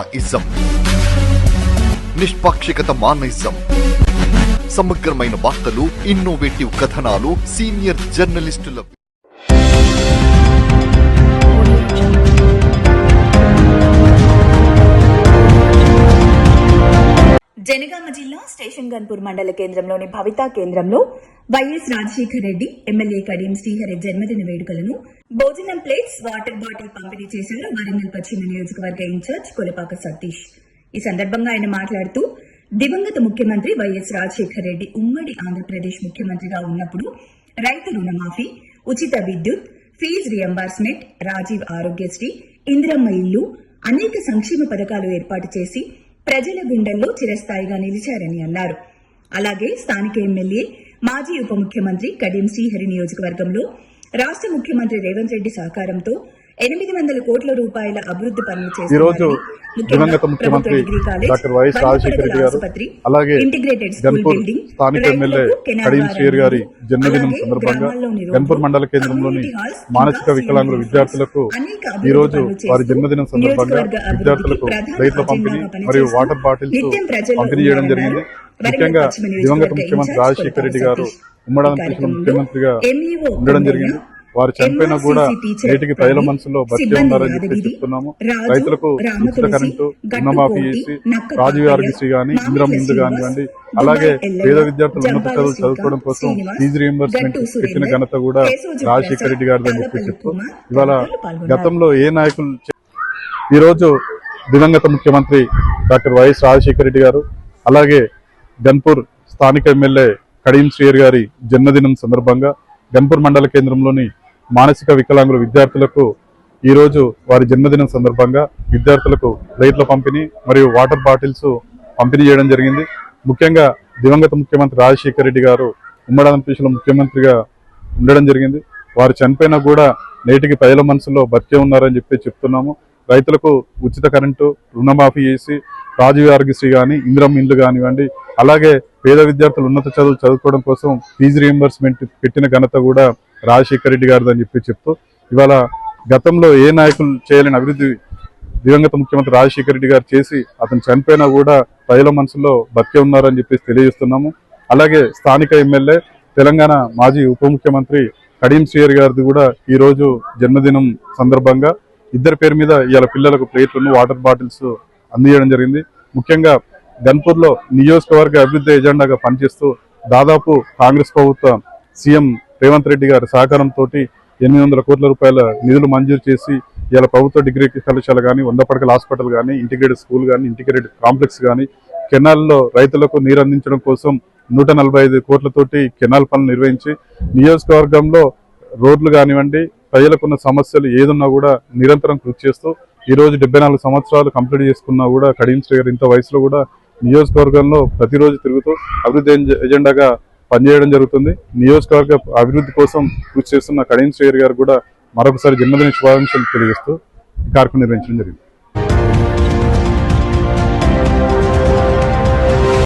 Ism నిష్పాక్షికత మానయిజం సమగ్రమైన వార్తలు, innovative కథనాలు, సీనియర్ జర్నలిస్టుల జనగామ జిల్లా స్టేషన్ గన్పూర్ మండల కేంద్రంలోని భవితా కేంద్రంలో వైఎస్ రాజశేఖర్ రెడ్డి ఎమ్మెల్యే కడియం శ్రీహరి జన్మదిన వేడుకలను భోజనం ప్లేట్స్, వాటర్ బాటిల్ పంపిణీ చేశారు వరంగల్ పశ్చిమ నియోజకవర్గ ఇన్ఛార్జ్ కొలపాక సతీష్. ఈ సందర్భంగా ఆయన మాట్లాడుతూ దివంగత ముఖ్యమంత్రి వైఎస్ రాజశేఖర్ రెడ్డి ఉమ్మడి ఆంధ్రప్రదేశ్ ముఖ్యమంత్రిగా ఉన్నప్పుడు రైతు రుణమాఫీ, ఉచిత విద్యుత్, ఫీజు రియంబర్స్మెంట్, రాజీవ్ ఆరోగ్యశ్రీ, ఇందిరమ్మ ఇల్లు, అనేక సంక్షేమ పథకాలు ఏర్పాటు చేసి ప్రజల గుండెల్లో చిరస్థాయిగా నిలిచారని అన్నారు. అలాగే స్థానిక ఎమ్మెల్యే, మాజీ ఉప ముఖ్యమంత్రి కడియం శ్రీహరి నియోజకవర్గంలో రాష్ట్ర ముఖ్యమంత్రి రేవంత్ రెడ్డి సహకారంతో 800 కోట్ల రూపాయల అభివృద్ధి పనులు చేశారు. దివంగత ముఖ్యమంత్రి డాక్టర్ వైఎస్ రాజశేఖర రెడ్డి గారు, అలాగే గన్పూర్ స్థానిక ఎమ్మెల్యే కడియం శ్రీహరి గారి జన్మదినం సందర్భంగా గన్పూర్ మండల కేంద్రంలోని మానసిక వికలాంగుల విద్యార్థులకు ఈ రోజు వారి జన్మదినం సందర్భంగా విద్యార్థులకు రైతుల పంపిణీ మరియు వాటర్ బాటిల్స్ పంపిణీ చేయడం జరిగింది. ముఖ్యంగా దివంగత ముఖ్యమంత్రి రాజశేఖర రెడ్డి గారు ఉమ్మడి ఆంధ్రప్రదేశ్ ముఖ్యమంత్రిగా ఉండడం జరిగింది. వారు చనిపోయినా కూడా నేటికి ప్రజల మనసులో బతికే ఉన్నారని చెప్పి చెప్తున్నాము. రైతులకు ఉచిత కరెంటు, రుణమాఫీ చేసి రాజీవ్ ఆరోగ్యశ్రీ గాని, ఇందిరమ్మ ఇల్లు కానివ్వండి, అలాగే పేద విద్యార్థులు ఉన్నత చదువులు చదువుకోవడం కోసం ఫీజు రియంబర్స్మెంట్ పెట్టిన ఘనత కూడా రాజశేఖర రెడ్డి గారిదని చెప్పి చెప్తూ, ఇవాళ గతంలో ఏ నాయకులు ఈ రోజు దివంగత ముఖ్యమంత్రి డాక్టర్ వైఎస్ రాజశేఖర రెడ్డి గారు, అలాగే గన్పూర్ స్థానిక ఎమ్మెల్యే కడియం శ్రీహరి గారి జన్మదినం సందర్భంగా గన్పూర్ మండల కేంద్రంలోని మానసిక వికలాంగుల విద్యార్థులకు ఈ రోజు వారి జన్మదినం సందర్భంగా విద్యార్థులకు రైతుల పంపిణీ మరియు వాటర్ బాటిల్స్ పంపిణీ చేయడం జరిగింది. ముఖ్యంగా దివంగత ముఖ్యమంత్రి రాజశేఖర రెడ్డి గారు ఉమ్మడి ఆంధ్రప్రదేశ్లో ముఖ్యమంత్రిగా ఉండడం జరిగింది. వారు చనిపోయినా కూడా నేటికి ప్రజల మనసులో బతికే ఉన్నారని చెప్పి చెప్తున్నాము. రైతులకు ఉచిత కరెంటు, రుణమాఫీ చేసి రాజీవ్ ఆరోగ్యశ్రీ కానీ, ఇందిరమ్మ ఇల్లు కానివ్వండి, అలాగే పేద విద్యార్థులు ఉన్నత చదువులు చదువుకోవడం కోసం ఫీజు రియంబర్స్మెంట్ పెట్టిన ఘనత కూడా రాజశేఖర రెడ్డి గారిది అని చెప్పి చెప్తూ, ఇవాళ గతంలో ఏ నాయకులు చేయలేని అభివృద్ధి దివంగత ముఖ్యమంత్రి రాజశేఖర రెడ్డి గారు చేసి అతను చనిపోయినా కూడా ప్రజల మనసులో బతికే ఉన్నారని చెప్పేసి తెలియజేస్తున్నాము. అలాగే స్థానిక ఎమ్మెల్యే, తెలంగాణ మాజీ ఉప ముఖ్యమంత్రి కడియం శ్రీహరి గారిది కూడా ఈ రోజు జన్మదినం సందర్భంగా ఇద్దరి పేరు మీద ఇవాళ పిల్లలకు ప్లేట్లను, వాటర్ బాటిల్స్ అందించడం జరిగింది. ముఖ్యంగా గన్పూర్ లో నియోజకవర్గ అభివృద్ధి ఎజెండాగా పనిచేస్తూ దాదాపు కాంగ్రెస్ ప్రభుత్వం సీఎం రేవంత్ రెడ్డి గారి సహకారంతో 800 కోట్ల రూపాయల నిధులు మంజూరు చేసి ఇలా ప్రభుత్వ డిగ్రీ కళాశాల కానీ, 100 పడకల హాస్పిటల్ కానీ, ఇంటిగ్రేటెడ్ స్కూల్ కానీ, ఇంటిగ్రేటెడ్ కాంప్లెక్స్ కానీ, కెనాల్లో రైతులకు నీరు అందించడం కోసం 145 కోట్లతోటి కెనాల్ పనులు నిర్వహించి నియోజకవర్గంలో రోడ్లు కానివ్వండి, ప్రజలకున్న సమస్యలు ఏదున్నా కూడా నిరంతరం కృషి చేస్తూ ఈ రోజు 74 సంవత్సరాలు కంప్లీట్ చేసుకున్నా కూడా కడియం శ్రీహరి ఇంత వయసులో కూడా నియోజకవర్గంలో ప్రతిరోజు తిరుగుతూ అభివృద్ధి ఎజెండాగా పనిచేయడం జరుగుతుంది. నియోజకవర్గ అభివృద్ధి కోసం కృషి చేస్తున్న కడియం శ్రీహరి గారు కూడా మరొకసారి జన్మదిన శుభాకాంక్షలు తెలియజేస్తూ ఈ కార్యక్రమం నిర్వహించడం జరిగింది.